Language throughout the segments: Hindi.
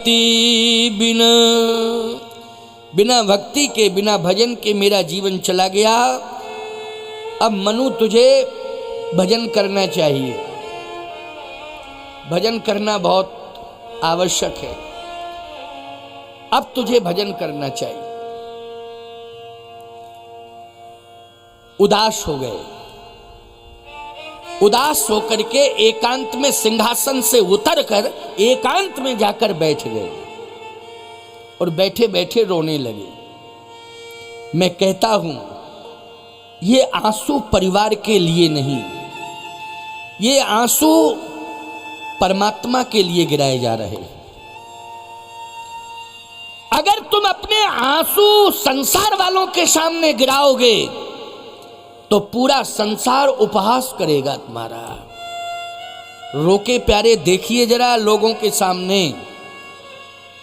बिना बिना भक्ति के, बिना भजन के मेरा जीवन चला गया। अब मनु तुझे भजन करना चाहिए। भजन करना बहुत आवश्यक है। अब तुझे भजन करना चाहिए। उदास हो गए। उदास होकर के एकांत में सिंहासन से उतरकर एकांत में जाकर बैठ गए और बैठे बैठे रोने लगे। मैं कहता हूं, ये आंसू परिवार के लिए नहीं, ये आंसू परमात्मा के लिए गिराए जा रहे। अगर तुम अपने आंसू संसार वालों के सामने गिराओगे तो पूरा संसार उपहास करेगा तुम्हारा। रोके प्यारे, देखिए जरा लोगों के सामने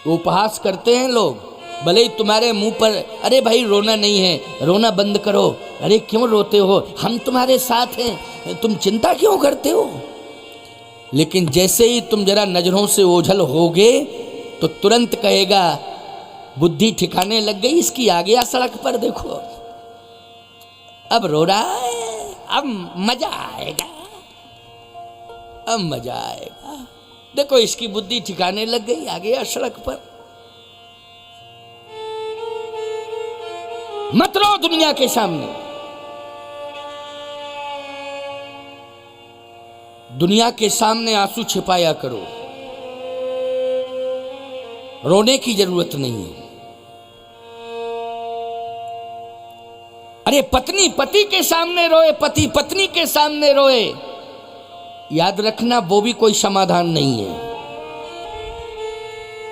उपहास करते हैं लोग। भले ही तुम्हारे मुंह पर अरे भाई रोना नहीं है, रोना बंद करो, अरे क्यों रोते हो, हम तुम्हारे साथ हैं, तुम चिंता क्यों करते हो। लेकिन जैसे ही तुम जरा नजरों से ओझल होगे तो तुरंत कहेगा बुद्धि ठिकाने लग गई इसकी, आ गया सड़क पर, देखो अब रो रहा है, अब मजा आएगा, अब मजा आएगा, देखो इसकी बुद्धि ठिकाने लग गई, आ गया सड़क पर। मत रो दुनिया के सामने। दुनिया के सामने आंसू छिपाया करो। रोने की जरूरत नहीं है। अरे पत्नी पति के सामने रोए, पति पत्नी के सामने रोए, याद रखना वो भी कोई समाधान नहीं है।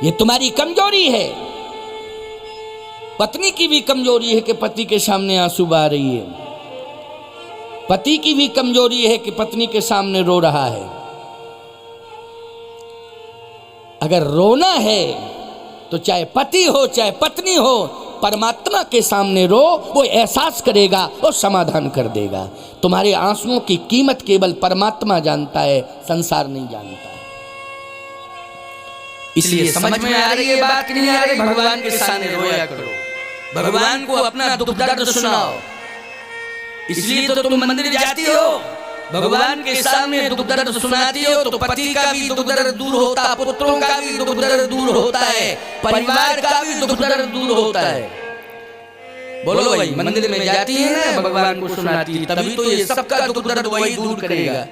ये तुम्हारी कमजोरी है। पत्नी की भी कमजोरी है कि पति के सामने आंसू बहा रही है। पति की भी कमजोरी है कि पत्नी के सामने रो रहा है। अगर रोना है तो चाहे पति हो चाहे पत्नी हो, परमात्मा के सामने रो, वो एहसास करेगा और समाधान कर देगा। तुम्हारे आंसुओं की कीमत केवल परमात्मा जानता है, संसार नहीं जानता है। इसलिए समझ में आ रही है बात कि नहीं आ रही? भगवान के सामने रोया करो, भगवान को अपना दुख दर्द सुनाओ। इसलिए तो तुम मंदिर जाती हो, भगवान के सामने दुख दर्द सुनाती हो, तो पति का भी दुख दर्द दूर होता, पुत्रों का भी दुख दर्द दूर होता है, परिवार का भी दुख दर्द दूर होता है। बोलो भाई, मंदिर में जाती है ना, भगवान को सुनाती है, तभी तो ये सबका दुख दर्द वही दूर करेगा।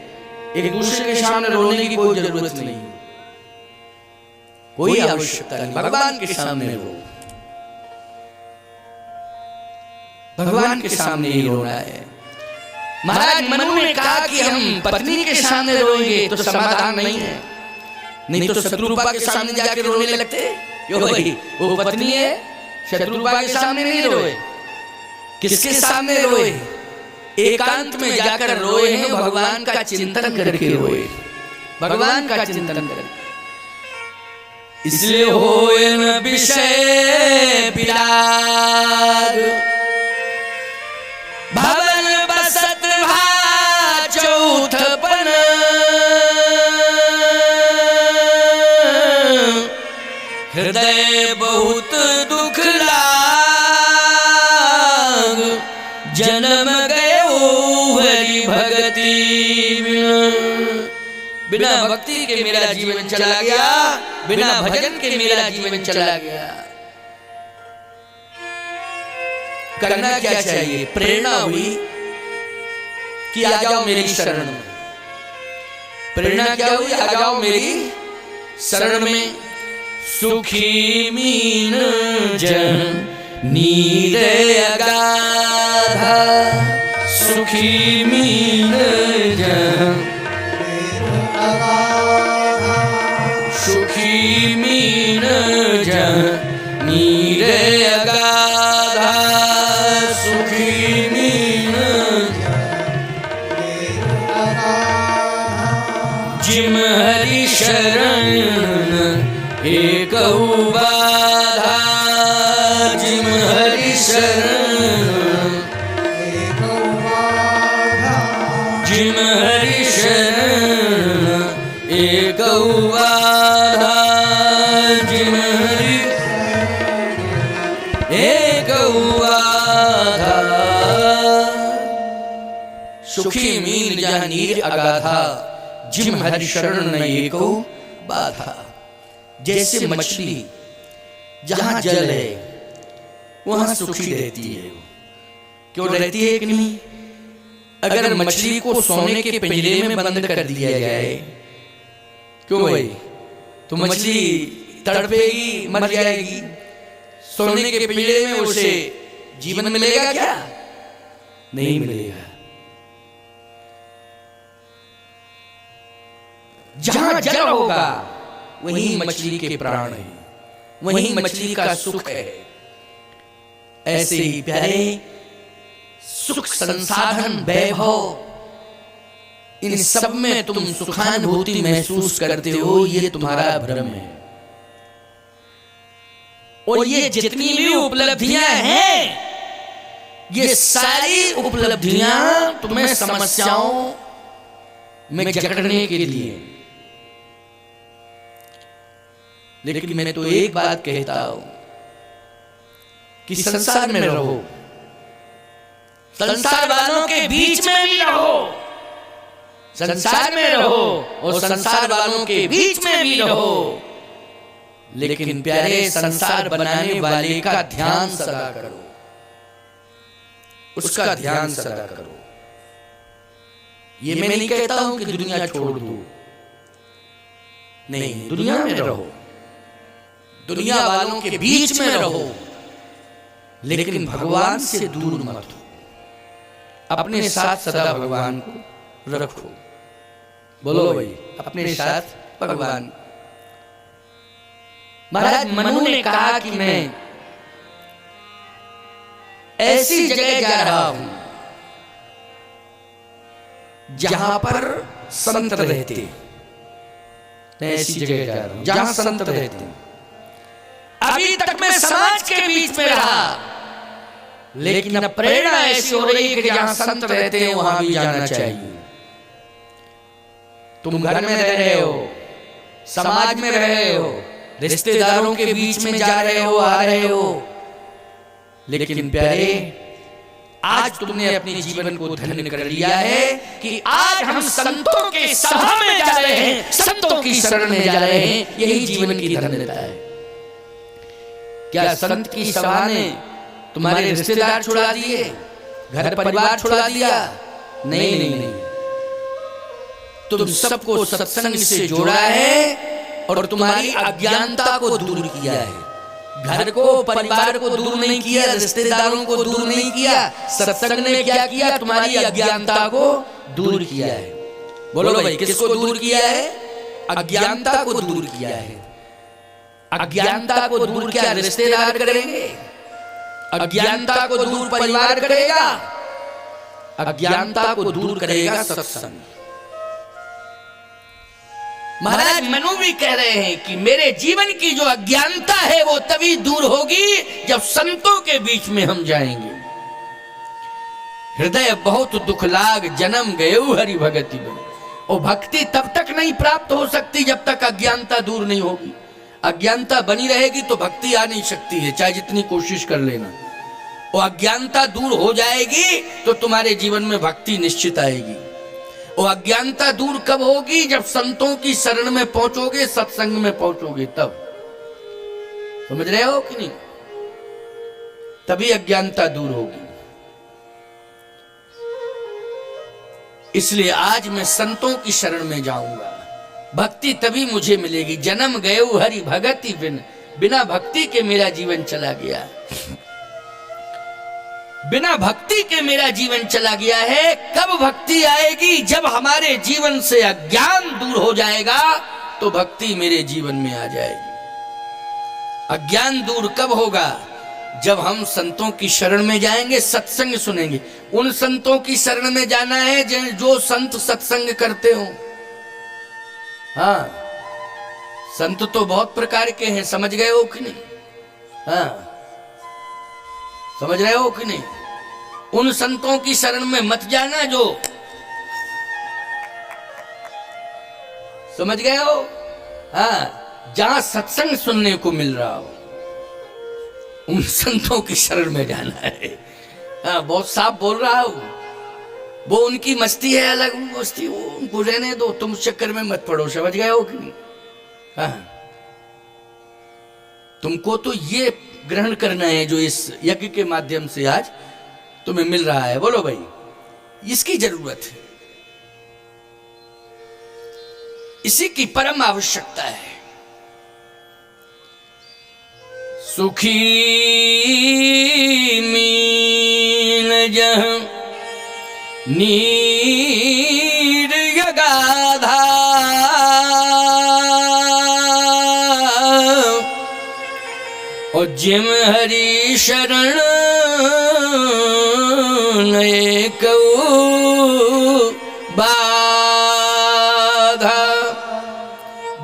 एक दूसरे के सामने रोने की कोई जरूरत नहीं, कोई आवश्यकता नहीं। भगवान के सामने रो, भगवान के सामने ही रोना है। महाराज मनु ने कहा कि हम पत्नी के सामने रोएंगे तो समाधान नहीं है, नहीं तो शत्रुपा के सामने जाके रोने लगते। क्यों भाई, वो पत्नी है, शत्रुपा के सामने नहीं रोए, किसके सामने रोए? एकांत में जाकर रोए हैं, भगवान का चिंतन करके रोए, भगवान का चिंतन कर। इसलिए होए न विषय विराग, भवन बसत भा चौथपन, हृदय बहुत दुख लाग, जन्म गयो हरि भगति बिना भक्ति के मेरा जीवन चला गया, बिना भजन के मेरा जीवन चला गया। करना क्या चाहिए? प्रेरणा हुई कि आ जाओ मेरी शरण में। प्रेरणा क्या हुई? आ जाओ मेरी शरण में। सुखी मीन जन नीर अगाधा, सुखी मीन जन, सुखी मीन जन नीर अगाधा, सुखी मीन जिम हरि शरण एक बाधा, जिम हरि शरण, जिम हरि शरण एक बाधा, जिम सुखी मीन जहाँ नीर अगाधा, जिम हरि शरण न एको बाधा। जैसे मछली जहां जल है वहां सुखी रहती है। क्यों रहती है कि नहीं? अगर मछली को सोने के पिंजरे में बंद कर दिया जाए, क्यों भाई, तो मछली तड़पेगी, मर जाएगी। सोने के पिंजरे में उसे जीवन मिलेगा क्या? नहीं मिलेगा। जहां जल होगा वहीं मछली के प्राण है, वहीं मछली का सुख है। ऐसे ही प्यारे, सुख संसाधन वैभव इन सब में तुम सुखानुभूति महसूस करते हो, ये तुम्हारा भ्रम है। और ये जितनी भी उपलब्धियां हैं, ये सारी उपलब्धियां तुम्हें समस्याओं में जकड़ने के लिए। लेकिन मैं तो एक बात कहता हूं कि संसार में रहो, संसार वालों के बीच में भी रहो, संसार में रहो और संसार वालों के बीच में भी रहो। लेकिन प्यारे, संसार बनाने वाले का ध्यान सदा करो, उसका ध्यान सदा करो। ये मैं नहीं कहता हूं कि दुनिया छोड़ दो, नहीं, दुनिया में रहो, दुनिया वालों के बीच में रहो, लेकिन भगवान से दूर मत हो। अपने साथ सदा भगवान को रखो। बोलो भाई, अपने साथ भगवान। महाराज मनु ने कहा कि मैं ऐसी जगह जा रहा हूं जहां पर संत रहते। मैं ऐसी जगह जा रहा हूं जहां संत रहते। अभी तक मैं समाज के बीच में रहा, लेकिन अब प्रेरणा ऐसी हो रही है कि जहां संत रहते हैं वहां भी जाना चाहिए। तुम घर में रह रहे हो, समाज में रह रहे हो, रिश्तेदारों के बीच में जा रहे हो, आ रहे हो, लेकिन प्यारे, आज तुमने अपने जीवन को धन्य कर लिया है कि आज हम संतों के सभा में जा रहे हैं, संतों की शरण में जा रहे हैं। यही जीवन की धन्यता है। क्या संत की सभा ने तुम्हारे रिश्तेदार छुड़ा दिए, घर परिवार छुड़ा दिया? नहीं नहीं नहीं, तुम सबको सत्संग से जोड़ा है और तुम्हारी अज्ञानता को दूर किया है। घर को, परिवार को दूर नहीं किया, रिश्तेदारों को दूर नहीं किया। सत्संग ने क्या किया? तुम्हारी अज्ञानता को दूर किया है। बोलो भाई, किसको दूर किया है? अज्ञानता को दूर किया है। अज्ञानता को दूर क्या रिश्तेदार करेंगे? अज्ञानता को दूर परिवार करेगा? अज्ञानता को दूर करेगा सत्संग। महाराज मनु भी कह रहे हैं कि मेरे जीवन की जो अज्ञानता है वो तभी दूर होगी जब संतों के बीच में हम जाएंगे। हृदय बहुत दुख लाग, जन्म गए हरि भगति में। और भक्ति तब तक नहीं प्राप्त हो सकती जब तक अज्ञानता दूर नहीं होगी। अज्ञानता बनी रहेगी तो भक्ति आ नहीं सकती है, चाहे जितनी कोशिश कर लेना। और अज्ञानता दूर हो जाएगी तो तुम्हारे जीवन में भक्ति निश्चित आएगी। और अज्ञानता दूर कब होगी? जब संतों की शरण में पहुंचोगे, सत्संग में पहुंचोगे, तब। समझ रहे हो कि नहीं? तभी अज्ञानता दूर होगी। इसलिए आज मैं संतों की शरण में जाऊंगा, भक्ति तभी मुझे मिलेगी। जन्म गए हरि भगति बिन, बिना भक्ति के मेरा जीवन चला गया। बिना भक्ति के मेरा जीवन चला गया है। कब भक्ति आएगी? जब हमारे जीवन से अज्ञान दूर हो जाएगा तो भक्ति मेरे जीवन में आ जाएगी। अज्ञान दूर कब होगा? जब हम संतों की शरण में जाएंगे, सत्संग सुनेंगे। उन संतों की शरण में जाना है जो संत सत्संग करते हो। हाँ, संत तो बहुत प्रकार के हैं, समझ गए हो कि नहीं? हाँ, समझ रहे हो कि नहीं? उन संतों की शरण में मत जाना जो, समझ गए हो? हाँ, जहां सत्संग सुनने को मिल रहा हो, उन संतों की शरण में जाना है। हाँ, बहुत साफ बोल रहा हूं। वो उनकी मस्ती है अलग, मस्ती वो उनको रहने दो, तुम चक्कर में मत पड़ो, समझ गए हो कि नहीं? हाँ, तुमको तो ये ग्रहण करना है जो इस यज्ञ के माध्यम से आज तुम्हें मिल रहा है। बोलो भाई, इसकी जरूरत है, इसी की परम आवश्यकता है। सुखी मीन जह नीर यगाधा और जिम हरि शरण एक बाधा,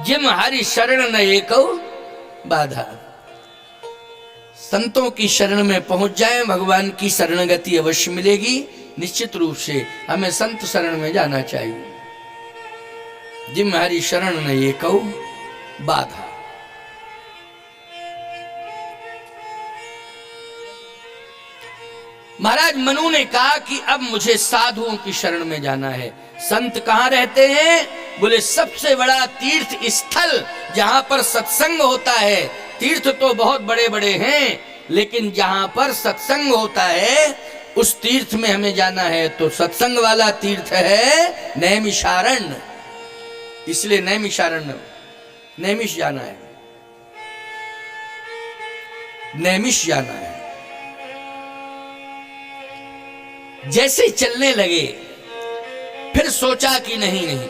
जिम हरि शरण न एक बाधा। संतों की शरण में पहुंच जाए, भगवान की शरणगति अवश्य मिलेगी। निश्चित रूप से हमें संत शरण में जाना चाहिए। जिम हरि शरण न एक बाधा। महाराज मनु ने कहा कि अब मुझे साधुओं की शरण में जाना है। संत कहाँ रहते हैं? बोले सबसे बड़ा तीर्थ स्थल जहां पर सत्संग होता है। तीर्थ तो बहुत बड़े बड़े हैं, लेकिन जहां पर सत्संग होता है उस तीर्थ में हमें जाना है। तो सत्संग वाला तीर्थ है नैमिषारण्य, इसलिए नैमिषारण्य, नैमिष जाना है, नैमिष जाना है। जैसे चलने लगे फिर सोचा कि नहीं नहीं,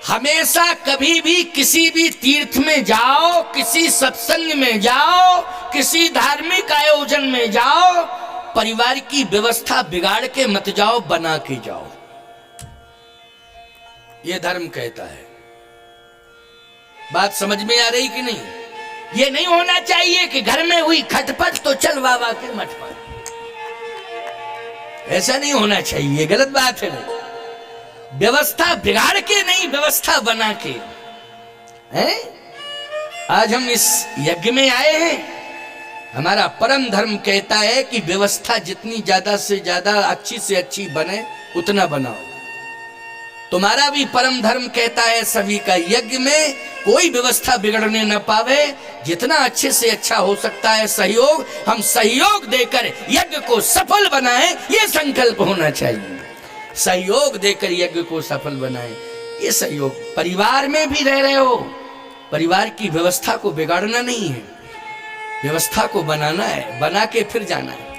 हमेशा कभी भी किसी भी तीर्थ में जाओ, किसी सत्संग में जाओ, किसी धार्मिक आयोजन में जाओ, परिवार की व्यवस्था बिगाड़ के मत जाओ, बना के जाओ। यह धर्म कहता है। बात समझ में आ रही कि नहीं? यह नहीं होना चाहिए कि घर में हुई खटपट तो चल बाबा के मठ पर, ऐसा नहीं होना चाहिए, गलत बात है। नहीं, व्यवस्था बिगाड़ के नहीं, व्यवस्था बना के। हैं? आज हम इस यज्ञ में आए हैं, हमारा परम धर्म कहता है कि व्यवस्था जितनी ज्यादा से ज्यादा अच्छी से अच्छी बने उतना बनाओ। तुम्हारा भी परम धर्म कहता है सभी का, यज्ञ में कोई व्यवस्था बिगड़ने न पावे, जितना अच्छे से अच्छा हो सकता है सहयोग, हम सहयोग देकर यज्ञ को सफल बनाएं, ये संकल्प होना चाहिए। सहयोग देकर यज्ञ को सफल बनाएं, ये सहयोग। परिवार में भी रह रहे हो, परिवार की व्यवस्था को बिगाड़ना नहीं है, व्यवस्था को बनाना है, बना के फिर जाना है।